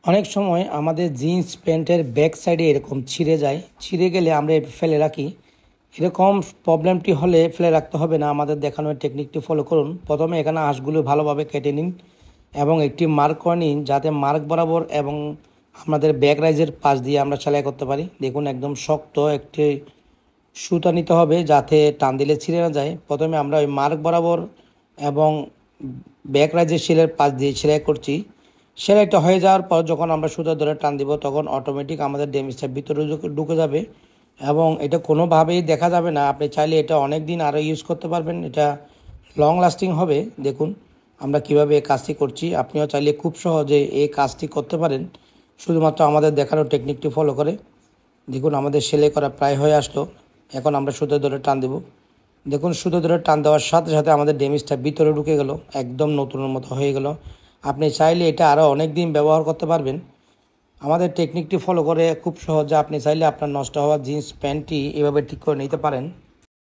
অনেক সময় আমাদের জিন্স প্যান্টের ব্যাক সাইডে এরকম ছিঁড়ে যায়, ছিঁড়ে গেলে আমরা ফেলে রাখি। এরকম প্রবলেমটি হলে ফেলে রাখতে হবে না, আমাদের দেখানোর টেকনিকটি ফলো করুন। প্রথমে এখানে আঁশগুলো ভালোভাবে কেটে নিন এবং একটি মার্ক করে নিন, যাতে মার্ক বরাবর এবং আমাদের ব্যাক রাইজের পাশ দিয়ে আমরা সেলাই করতে পারি। দেখুন, একদম শক্ত একটি সুতা নিতে হবে যাতে টান দিলে ছিঁড়ে না যায়। প্রথমে আমরা ওই মার্ক বরাবর এবং ব্যাক রাইজের সেলের পাশ দিয়ে সেলাই করছি। সেলাইটা হয়ে যাওয়ার পর যখন আমরা সুতা ধরে টান দিব, তখন অটোমেটিক আমাদের ড্যামেজটা ভিতরে ঢুকে যাবে এবং এটা কোনোভাবেই দেখা যাবে না। আপনি চাইলে এটা অনেক দিন আরও ইউজ করতে পারবেন, এটা লং লাস্টিং হবে। দেখুন আমরা কিভাবে এই কাজটি করছি, আপনিও চাইলে খুব সহজে এই কাজটি করতে পারেন, শুধুমাত্র আমাদের দেখানো টেকনিকটি ফলো করে। দেখুন আমাদের সেলাই করা প্রায় হয়ে আসলো। এখন আমরা সুতো ধরে টান দেব। দেখুন সুতো ধরে টান দেওয়ার সাথে সাথে আমাদের ড্যামেজটা ভিতরে ঢুকে গেল, একদম নতুনের মতো হয়ে গেল। আপনি চাইলে এটা আরও অনেক দিন ব্যবহার করতে পারবেন। আমাদের টেকনিকটি ফলো করে খুব সহজে আপনি চাইলে আপনার নষ্ট হওয়া জিন্স প্যান্টটি এভাবে ঠিক করে নিতে পারেন।